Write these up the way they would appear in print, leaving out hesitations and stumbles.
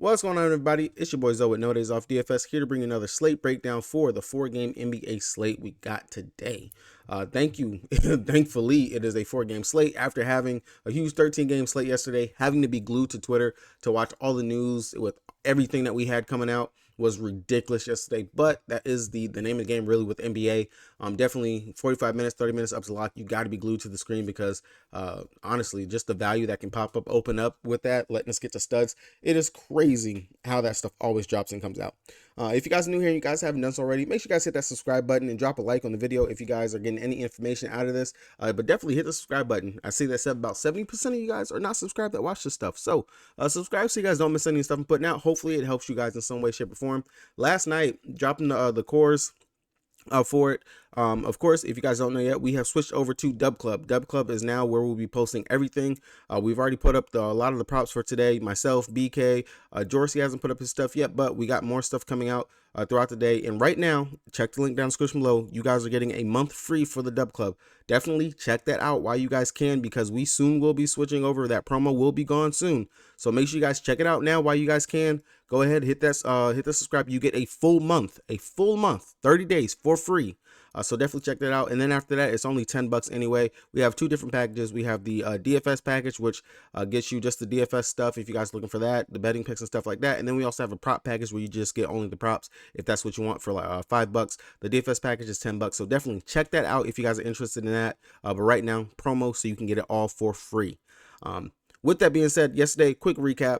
What's going on, everybody? It's your boy Zoe with No Days Off DFS, here to bring another slate breakdown for the 4-game NBA slate we got today. Thank you. Thankfully, it is a 4-game slate after having a huge 13-game slate yesterday. Having to be glued to Twitter to watch all the news with everything that we had coming out was ridiculous yesterday, but that is the name of the game really with NBA. Definitely 45 minutes, 30 minutes up to lock. You got to be glued to the screen because honestly, just the value that can pop up, open up with that, letting us get to studs. It is crazy how that stuff always drops and comes out. If you guys are new here and you guys haven't done so already, make sure you guys hit that subscribe button and drop a like on the video if you guys are getting any information out of this. But definitely hit the subscribe button. I see that about 70% of you guys are not subscribed that watch this stuff. So subscribe so you guys don't miss any stuff I'm putting out. Hopefully it helps you guys in some way, shape, or form. Last night, dropping the cores for it. Of course, if you guys don't know yet, we have switched over to Dub Club. Dub Club is now where we'll be posting everything. We've already put up a lot of the props for today. Myself, BK, Jorsey hasn't put up his stuff yet, but we got more stuff coming out throughout the day. And right now, check the link down in the description below. You guys are getting a month free for the Dub Club. Definitely check that out while you guys can, because we soon will be switching over. That promo will be gone soon. So make sure you guys check it out now while you guys can. Go ahead, hit the subscribe. You get a full month, 30 days for free. So definitely check that out. And then after that, it's only $10 anyway. We have two different packages. We have the DFS package, which gets you just the DFS stuff if you guys are looking for that, the betting picks and stuff like that. And then we also have a prop package where you just get only the props if that's what you want for like $5. The DFS package is $10. So definitely check that out if you guys are interested in that. But right now, promo, so you can get it all for free. With that being said, yesterday, quick recap,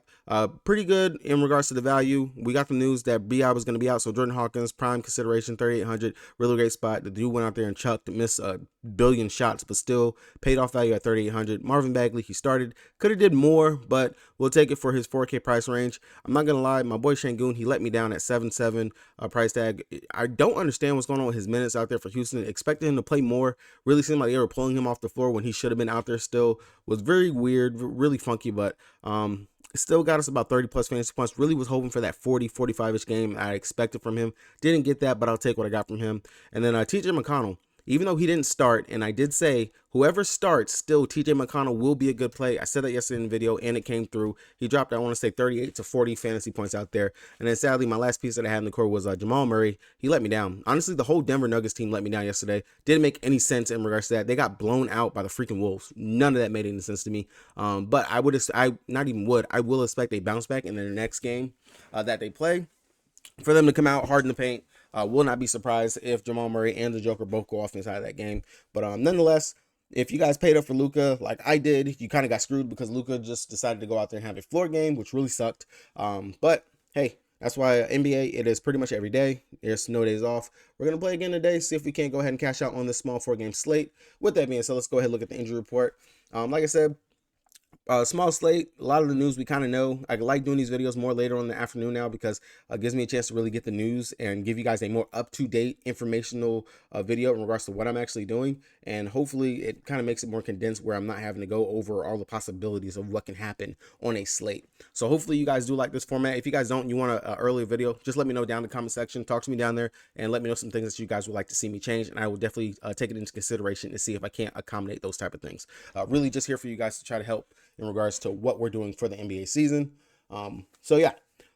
pretty good in regards to the value. We got the news that B.I. was going to be out, so Jordan Hawkins, prime consideration, 3,800, really great spot. The dude went out there and chucked, missed a billion shots, but still paid off value at 3,800. Marvin Bagley, he started, could have did more, but we'll take it for his 4K price range. I'm not going to lie, my boy Şengün, he let me down at 7.7 price tag. I don't understand what's going on with his minutes out there for Houston. Expected him to play more. Really seemed like they were pulling him off the floor when he should have been out there still. Was very weird, really funky, but still got us about 30 plus fantasy points. Really was hoping for that 45-ish game I expected from him. Didn't get that, but I'll take what I got from him. And then TJ McConnell, even though he didn't start, and I did say whoever starts, still TJ McConnell will be a good play. I said that yesterday in the video, and it came through. He dropped, I want to say, 38 to 40 fantasy points out there. And then sadly, my last piece that I had in the core was Jamal Murray. He let me down. Honestly, the whole Denver Nuggets team let me down yesterday. Didn't make any sense in regards to that. They got blown out by the freaking Wolves. None of that made any sense to me. But I will expect a bounce back in their next game that they play. For them to come out hard in the paint. Will not be surprised if Jamal Murray and the Joker both go off inside that game. But nonetheless, if you guys paid up for Luka like I did, you kind of got screwed because Luka just decided to go out there and have a floor game, which really sucked. But hey, that's why NBA, it is pretty much every day. There's no days off. We're going to play again today, see if we can't go ahead and cash out on this small 4-game slate. With that being said, let's go ahead and look at the injury report. Like I said, small slate, a lot of the news we kind of know. I like doing these videos more later on in the afternoon now because it gives me a chance to really get the news and give you guys a more up-to-date informational video in regards to what I'm actually doing. And hopefully it kind of makes it more condensed where I'm not having to go over all the possibilities of what can happen on a slate. So hopefully you guys do like this format. If you guys don't, you want an earlier video, just let me know down in the comment section. Talk to me down there and let me know some things that you guys would like to see me change. And I will definitely take it into consideration to see if I can't accommodate those type of things. Really just here for you guys to try to help in regards to what we're doing for the NBA season. So yeah,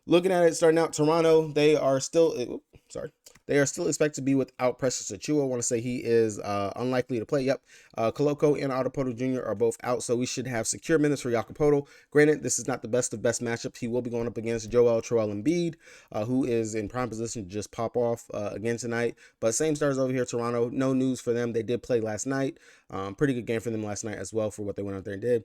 looking at it, starting out, Toronto, they are still expected to be without Precious Achiuwa. I want to say he is unlikely to play. Yep. Koloko and Otto Jr. are both out, so we should have secure minutes for Jakob. Granted, this is not the best of best matchups. He will be going up against Joel Embiid, who is in prime position to just pop off again tonight. But same stars over here, Toronto. No news for them. They did play last night. Pretty good game for them last night as well for what they went out there and did.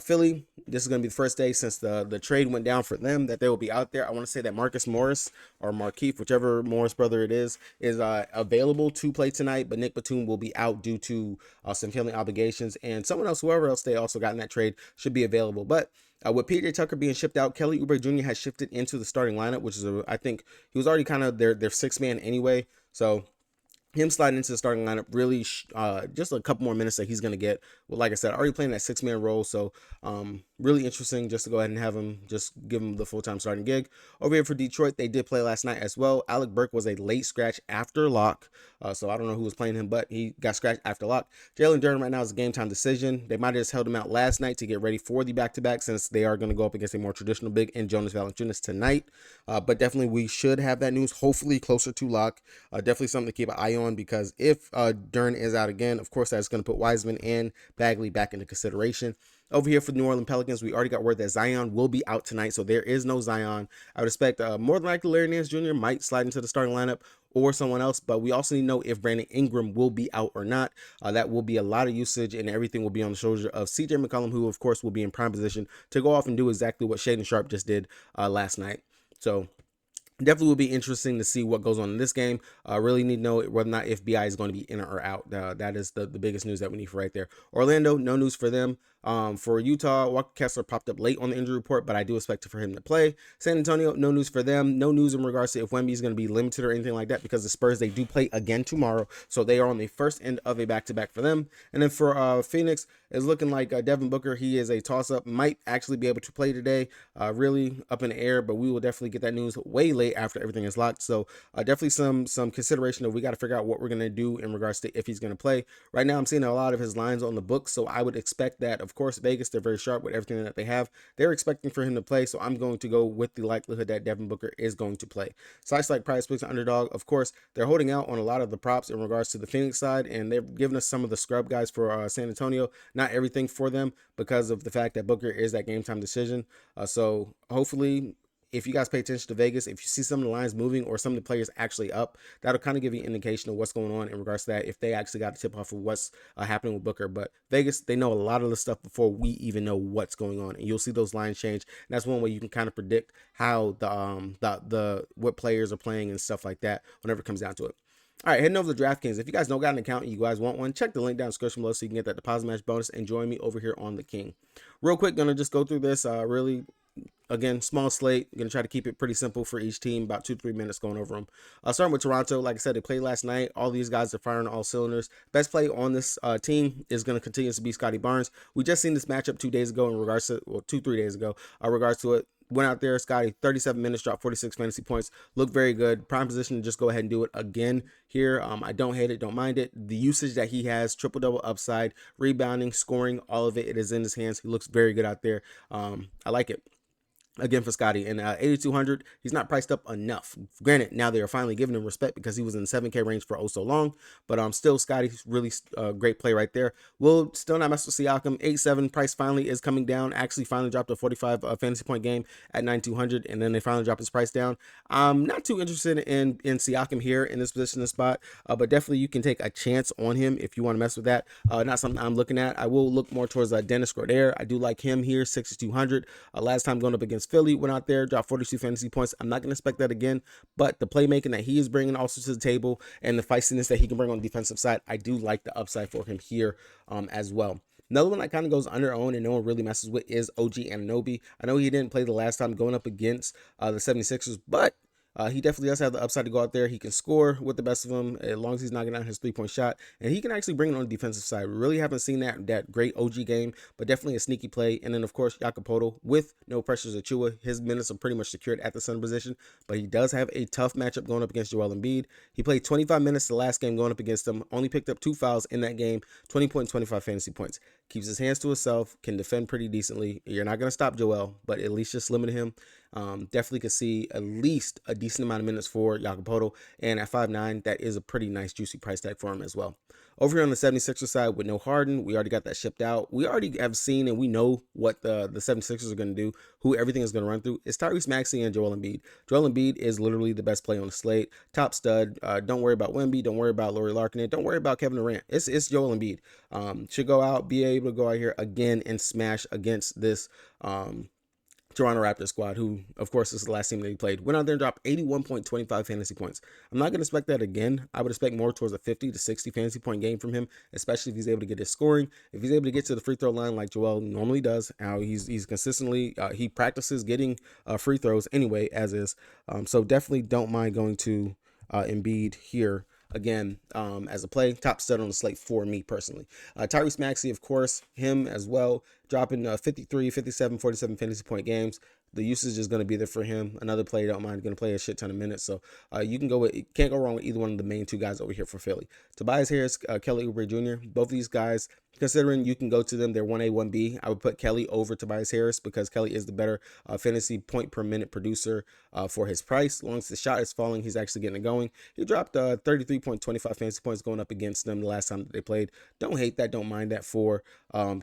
Philly, this is going to be the first day since the trade went down for them that they will be out there. I want to say that Marcus Morris or Markieff, whichever Morris brother it is available to play tonight, but Nick Batum will be out due to some family obligations, and someone else, whoever else they also got in that trade, should be available. But with PJ Tucker being shipped out, Kelly Oubre Jr. has shifted into the starting lineup, which is I think he was already kind of their sixth man anyway. So him sliding into the starting lineup really just a couple more minutes that he's going to get. Well, like I said, already playing that 6-man role, so really interesting just to go ahead and have him, just give him the full-time starting gig. Over here for Detroit, they did play last night as well. Alec Burke was a late scratch after lock, so I don't know who was playing him, but he got scratched after lock. Jalen Durham right now is a game time decision. They might have just held him out last night to get ready for the back-to-back, since they are going to go up against a more traditional big in Jonas Valanciunas tonight. But definitely we should have that news hopefully closer to lock. Definitely something to keep an eye on, because if Dern is out again, of course that's going to put Wiseman and Bagley back into consideration. Over here for the New Orleans Pelicans, we already got word that Zion will be out tonight, so there is no Zion. I would expect more than likely Larry Nance Jr. might slide into the starting lineup, or someone else, but we also need to know if Brandon Ingram will be out or not. That will be a lot of usage, and everything will be on the shoulders of CJ McCollum, who of course will be in prime position to go off and do exactly what Shaedon Sharpe just did last night. So definitely will be interesting to see what goes on in this game. Really need to know whether or not if BI is going to be in or out. That is the biggest news that we need for right there. Orlando, no news for them. For Utah, Walker Kessler popped up late on the injury report, but I do expect for him to play. San Antonio, no news for them. No news in regards to if Wemby is going to be limited or anything like that, because the Spurs, they do play again tomorrow, so they are on the first end of a back-to-back for them. And then for Phoenix, it's looking like Devin Booker, he is a toss-up, might actually be able to play today. Really up in the air, but we will definitely get that news way late after everything is locked. So definitely some consideration of we got to figure out what we're going to do in regards to if he's going to play. Right now I'm seeing a lot of his lines on the books, so I would expect that. Of course, Vegas, they're very sharp with everything that they have. They're expecting for him to play, so I'm going to go with the likelihood that Devin Booker is going to play. Sites like Prize Picks Underdog, of course, they're holding out on a lot of the props in regards to the Phoenix side, and they've given us some of the scrub guys for San Antonio. Not everything for them, because of the fact that Booker is that game time decision. So hopefully, if you guys pay attention to Vegas, if you see some of the lines moving or some of the players actually up, that'll kind of give you an indication of what's going on in regards to that, if they actually got a tip off of what's happening with Booker. But Vegas, they know a lot of the stuff before we even know what's going on, and you'll see those lines change. And that's one way you can kind of predict how the what players are playing and stuff like that whenever it comes down to it. All right, heading over to DraftKings. If you guys don't got an account and you guys want one, check the link down in the description below so you can get that deposit match bonus and join me over here on the King. Real quick, gonna just go through this really. Again, small slate. I'm going to try to keep it pretty simple for each team, about 2-3 minutes going over them. Starting with Toronto, like I said, they played last night. All these guys are firing all cylinders. Best play on this team is going to continue to be Scotty Barnes. We just seen this matchup 2 days ago in regards to, well, 2-3 days ago, regards to it. Went out there, Scotty, 37 minutes, dropped 46 fantasy points. Looked very good. Prime position to just go ahead and do it again here. I don't hate it, don't mind it. The usage that he has, triple-double upside, rebounding, scoring, all of it, it is in his hands. He looks very good out there. I like it. Again for Scotty, and 8,200, he's not priced up enough. Granted, now they are finally giving him respect because he was in the 7K range for oh so long, but still Scotty's really great play right there. Will still not mess with Siakam. 8.7 price finally is coming down. Actually finally dropped a 45 fantasy point game at 9,200, and then they finally dropped his price down. I'm not too interested in Siakam here in this position, this spot, but definitely you can take a chance on him if you want to mess with that. Not something I'm looking at. I will look more towards Dennis Schroeder. I do like him here, 6,200. Last time going up against Philly, went out there, dropped 42 fantasy points. I'm not going to expect that again, but the playmaking that he is bringing also to the table and the feistiness that he can bring on the defensive side, I do like the upside for him here as well. Another one that kind of goes under owned and no one really messes with is OG Anunoby. I know he didn't play the last time going up against the 76ers, but he definitely does have the upside to go out there. He can score with the best of them as long as he's knocking down his three-point shot, and he can actually bring it on the defensive side. We really haven't seen that great OG game, but definitely a sneaky play. And then, of course, Jakob Poeltl with no pressures Achua. His minutes are pretty much secured at the center position, but he does have a tough matchup going up against Joel Embiid. He played 25 minutes the last game going up against him, only picked up 2 fouls in that game, 20.25 fantasy points. Keeps his hands to himself, can defend pretty decently. You're not going to stop Joel, but at least just limit him. Definitely could see at least a decent amount of minutes for Jakob Poeltl, and at 5'9", that is a pretty nice juicy price tag for him as well. Over here on the 76ers side with no Harden, we already got that shipped out. We already have seen and we know what the 76ers are going to do, who everything is going to run through. It's Tyrese Maxey and Joel Embiid. Joel Embiid is literally the best play on the slate, top stud. Don't worry about Wemby, don't worry about Lauri Markkanen, don't worry about Kevin Durant. It's Joel Embiid. Should go out, be able to go out here again and smash against this Toronto Raptors squad, who, of course, is the last team that he played. Went out there and dropped 81.25 fantasy points. I'm not going to expect that again. I would expect more towards a 50 to 60 fantasy point game from him, especially if he's able to get his scoring. If he's able to get to the free throw line like Joel normally does, how he's consistently, he practices getting free throws anyway, as is. So definitely don't mind going to Embiid here. again, as a play, top stud on the slate for me personally. Tyrese Maxey, of course, him as well, dropping 53, 57, 47 fantasy point games. The usage is going to be there for him. Another player don't mind, going to play a shit ton of minutes. So you can go with, can't go wrong with either one of the main two guys over here for Philly. Tobias Harris, Kelly Oubre Jr., both of these guys, considering you can go to them, they're 1A, 1B. I would put Kelly over Tobias Harris because Kelly is the better fantasy point per minute producer for his price. As long as the shot is falling, he's actually getting it going. He dropped 33.25 fantasy points going up against them the last time that they played. Don't hate that, don't mind that for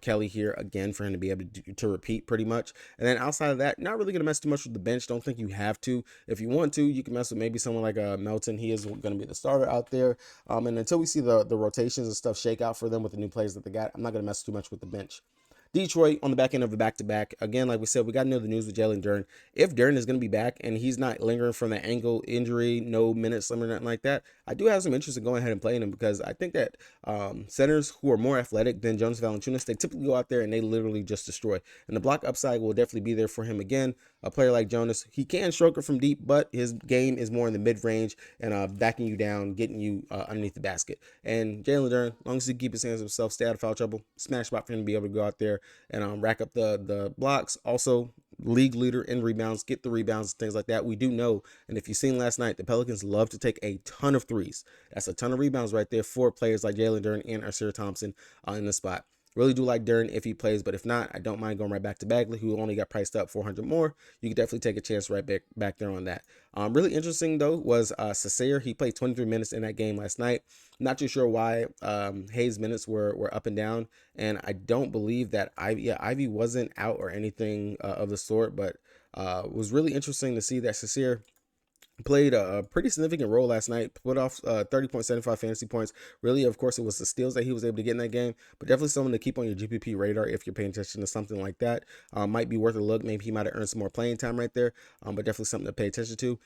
Kelly here, again, for him to be able to repeat pretty much. And then outside of that, not really going to mess too much with the bench. Don't think you have to. If you want to, you can mess with maybe someone like Melton. He is going to be the starter out there. And until we see the rotations and stuff shake out for them with the new players that they got, I'm not going to mess too much with the bench. Detroit on the back end of a back-to-back. Again, like we said, we got to know the news with Jalen Duren. If Duren is going to be back and he's not lingering from that ankle injury, no minutes limit, nothing like that, I do have some interest in going ahead and playing him because I think that centers who are more athletic than Jonas Valanciunas, they typically go out there and they literally just destroy. And the block upside will definitely be there for him again. A player like Jonas, he can stroke it from deep, but his game is more in the mid-range and backing you down, getting you underneath the basket. And Jalen Duren, as long as he keep his hands himself, stay out of foul trouble, smash spot for him to be able to go out there and rack up the blocks. Also, league leader in rebounds, get the rebounds, things like that. We do know, and if you've seen last night, the Pelicans love to take a ton of threes. That's a ton of rebounds right there for players like Jalen Duren and Arcera Thompson in the spot. Really do like Duren if he plays, but if not, I don't mind going right back to Bagley, who only got priced up 400 more. You could definitely take a chance right back there on that. Really interesting, though, was Sasair. He played 23 minutes in that game last night. Not too sure why Hayes' minutes were up and down, and I don't believe that Ivy wasn't out or anything of the sort, but it was really interesting to see that Sasair played a pretty significant role last night, put off 30.75 fantasy points. Really, of course, it was the steals that he was able to get in that game, but definitely someone to keep on your GPP radar if you're paying attention to something like that. Might be worth a look. Maybe he might have earned some more playing time right there, but definitely something to pay attention to.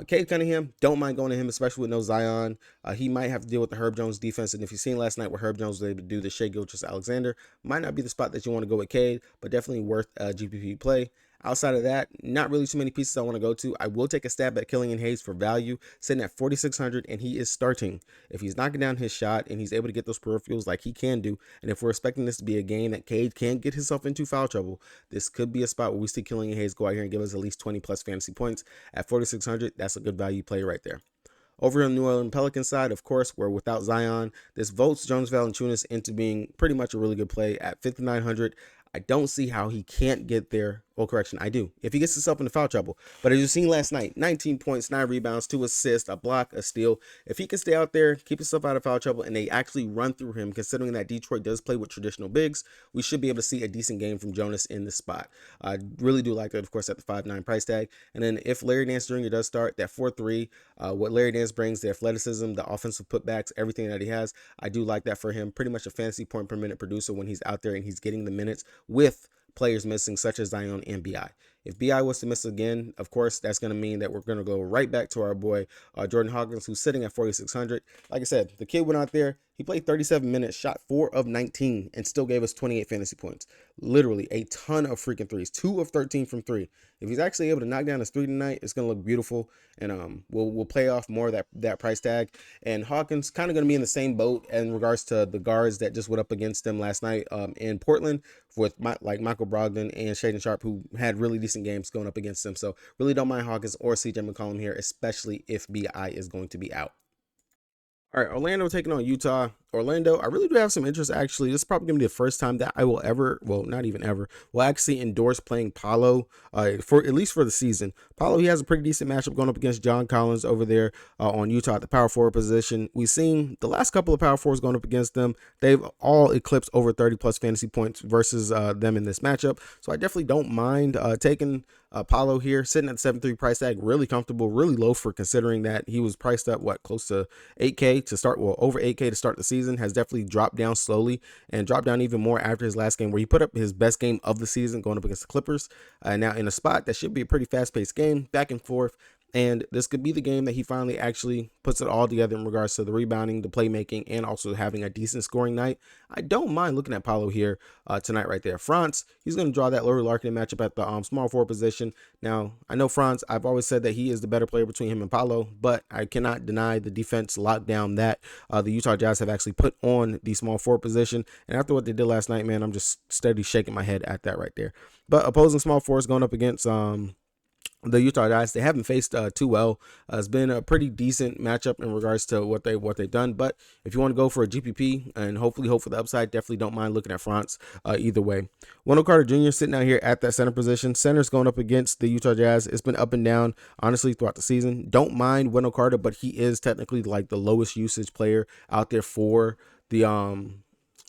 Cade Cunningham, don't mind going to him, especially with no Zion. He might have to deal with the Herb Jones defense, and if you've seen last night where Herb Jones was able to do the Shai Gilgeous-Alexander, might not be the spot that you want to go with Cade, but definitely worth a GPP play. Outside of that, not really too many pieces I want to go to. I will take a stab at Killian Hayes for value, sitting at 4,600, and he is starting. If he's knocking down his shot and he's able to get those peripherals like he can do, and if we're expecting this to be a game that Cade can get himself into foul trouble, this could be a spot where we see Killian Hayes go out here and give us at least 20 plus fantasy points. At 4,600, that's a good value play right there. Over on the New Orleans Pelicans side, of course, we're without Zion. This votes Jonas Valanciunas into being pretty much a really good play at 5,900. I don't see how he can't get there. Well, correction, I do. If he gets himself into foul trouble. But as you've seen last night, 19 points, 9 rebounds, 2 assists, a block, a steal. If he can stay out there, keep himself out of foul trouble, and they actually run through him, considering that Detroit does play with traditional bigs, we should be able to see a decent game from Jonas in this spot. I really do like it, of course, at the 5.9 price tag. And then if Larry Nance Jr. does start, that 4-3, what Larry Nance brings, the athleticism, the offensive putbacks, everything that he has, I do like that for him. Pretty much a fantasy point per minute producer when he's out there and he's getting the minutes with players missing such as Zion and BI. If BI was to miss again, of course, that's going to mean that we're going to go right back to our boy Jordan Hawkins, who's sitting at 4,600. Like I said, the kid went out there. He played 37 minutes, shot 4 of 19, and still gave us 28 fantasy points. Literally a ton of freaking threes, 2 of 13 from 3. If he's actually able to knock down his 3 tonight, it's going to look beautiful, and we'll play off more of that price tag. And Hawkins kind of going to be in the same boat in regards to the guards that just went up against them last night in Portland with like Michael Brogdon and Shaedon Sharpe, who had really decent games going up against them. So really don't mind Hawkins or CJ McCollum here, especially if BI is going to be out. All right, Orlando taking on Utah. Orlando, I really do have some interest, actually. This is probably going to be the first time that I will ever, well, not even ever, will actually endorse playing Paolo, for at least for the season. Paolo, he has a pretty decent matchup going up against John Collins over there on Utah at the power forward position. We've seen the last couple of power forwards going up against them. They've all eclipsed over 30 plus fantasy points versus them in this matchup. So I definitely don't mind taking Paolo here, sitting at the 7.3 price tag, really comfortable, really low for considering that he was priced up, close to 8K to start, well, over 8K to start the season. Has definitely dropped down slowly and dropped down even more after his last game where he put up his best game of the season going up against the Clippers. Now in a spot that should be a pretty fast-paced game, back and forth. And this could be the game that he finally actually puts it all together in regards to the rebounding, the playmaking, and also having a decent scoring night. I don't mind looking at Paolo here tonight right there. Franz, he's going to draw that Lauri Markkanen matchup at the small forward position. Now, I know Franz, I've always said that he is the better player between him and Paolo, but I cannot deny the defense lockdown that the Utah Jazz have actually put on the small forward position. And after what they did last night, man, I'm just steady shaking my head at that right there. But opposing small forwards going up against the Utah Jazz, they haven't faced too well. It's been a pretty decent matchup in regards to what they've done. But if you want to go for a GPP and hopefully hope for the upside, definitely don't mind looking at Franz either way. Wendell Carter Jr. sitting out here at that center position. Center's going up against the Utah Jazz. It's been up and down, honestly, throughout the season. Don't mind Wendell Carter, but he is technically like the lowest usage player out there for the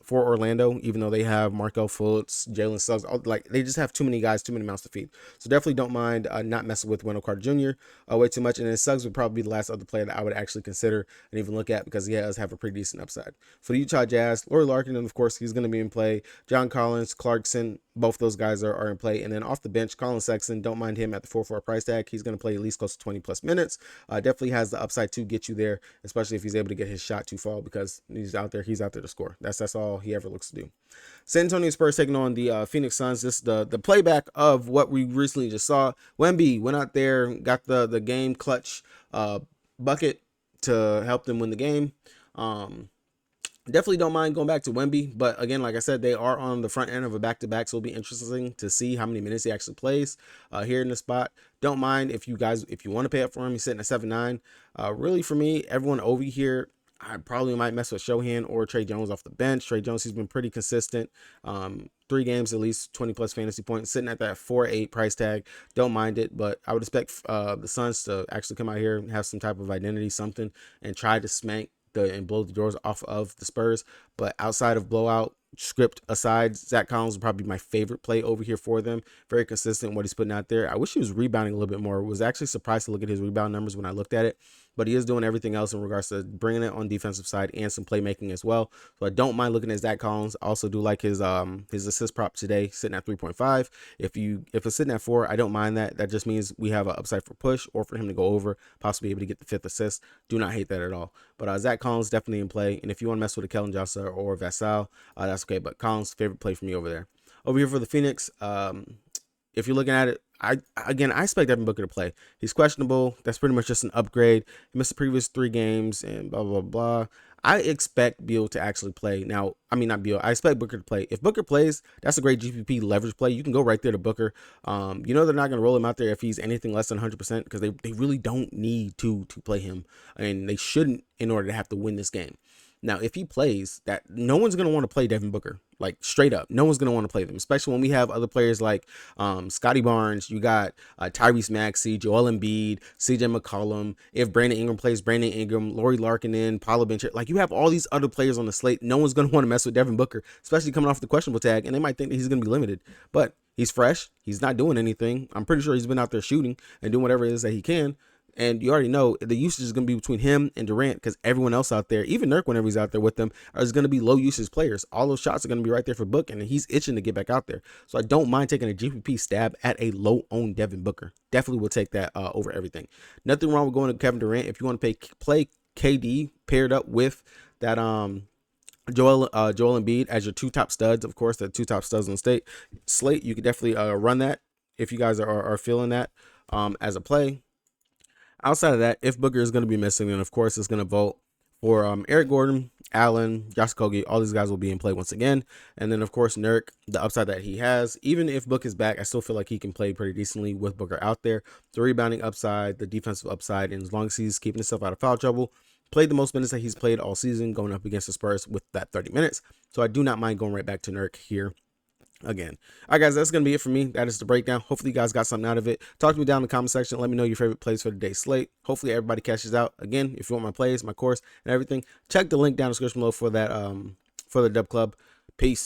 for Orlando, even though they have Markelle Fultz, Jalen Suggs, like they just have too many guys, too many mouths to feed. So definitely don't mind not messing with Wendell Carter Jr. Way too much. And then Suggs would probably be the last other player that I would actually consider and even look at because he does have a pretty decent upside. For the Utah Jazz, Lauri Markkanen, of course, he's going to be in play. John Collins, Clarkson, both those guys are in play. And then off the bench, Colin Sexton, don't mind him at the 4-4 price tag. He's going to play at least close to 20 plus minutes. Definitely has the upside to get you there, especially if he's able to get his shot to fall because he's out there to score. That's all he ever looks to do. San Antonio Spurs taking on the Phoenix Suns. This is the playback of what we recently just saw. Wemby went out there, got the game clutch bucket to help them win the game. Definitely don't mind going back to Wemby, but again, like I said, they are on the front end of a back-to-back, so it'll be interesting to see how many minutes he actually plays here in the spot. Don't mind if you want to pay up for him. He's sitting at 7-9. Really, for me, everyone over here, I probably might mess with Shohan or Trey Jones off the bench. Trey Jones, he's been pretty consistent. 3 games, at least 20 plus fantasy points, sitting at that 4-8 price tag. Don't mind it, but I would expect the Suns to actually come out here and have some type of identity, something, and try to smack and blow the doors off of the Spurs. But outside of blowout script aside, Zach Collins would probably be my favorite play over here for them. Very consistent in what he's putting out there. I wish he was rebounding a little bit more. Was actually surprised to look at his rebound numbers when I looked at it, but he is doing everything else in regards to bringing it on defensive side and some playmaking as well. So I don't mind looking at Zach Collins. I also do like his assist prop today, sitting at 3.5. If it's sitting at 4, I don't mind that. That just means we have an upside for push or for him to go over, possibly able to get the 5th assist. Do not hate that at all. But Zach Collins definitely in play. And if you want to mess with a Kellen Johnson or Vassell, that's okay. But Collins, favorite play for me over there. Over here for the Phoenix, if you're looking at it, I expect Devin Booker to play. He's questionable. That's pretty much just an upgrade. He missed the previous 3 games and blah, blah, blah. I expect Beal to actually play. Now, I mean, not Beal. I expect Booker to play. If Booker plays, that's a great GPP leverage play. You can go right there to Booker. You know they're not going to roll him out there if he's anything less than 100% because they really don't need to play him. And they shouldn't in order to have to win this game. Now, if he plays, that no one's going to want to play Devin Booker, like straight up. No one's going to want to play them, especially when we have other players like Scotty Barnes. You got Tyrese Maxey, Joel Embiid, CJ McCollum. If Brandon Ingram plays, Brandon Ingram, Lauri Markkanen, Paolo Bench. Like you have all these other players on the slate. No one's going to want to mess with Devin Booker, especially coming off the questionable tag, and they might think that he's going to be limited. But he's fresh. He's not doing anything. I'm pretty sure he's been out there shooting and doing whatever it is that he can. And you already know the usage is going to be between him and Durant because everyone else out there, even Nurk, whenever he's out there with them, is going to be low usage players. All those shots are going to be right there for Book, and he's itching to get back out there. So I don't mind taking a GPP stab at a low-owned Devin Booker. Definitely will take that over everything. Nothing wrong with going to Kevin Durant if you want to play KD paired up with that Joel Embiid as your 2 top studs. Of course, the 2 top studs on Slate. You could definitely run that if you guys are feeling that as a play. Outside of that, if Booker is going to be missing, then of course it's going to vote for Eric Gordon, Allen, Josh Okogie. All these guys will be in play once again. And then, of course, Nurk, the upside that he has. Even if Book is back, I still feel like he can play pretty decently with Booker out there. The rebounding upside, the defensive upside, and as long as he's keeping himself out of foul trouble, played the most minutes that he's played all season going up against the Spurs with that 30 minutes. So I do not mind going right back to Nurk here. Again. All right, guys, that's going to be it for me. That is the breakdown. Hopefully you guys got something out of it. Talk to me down in the comment section. Let me know your favorite plays for today's slate. Hopefully everybody catches out. Again, if you want my plays, my course, and everything, check the link down in the description below for that for the Dub Club. Peace.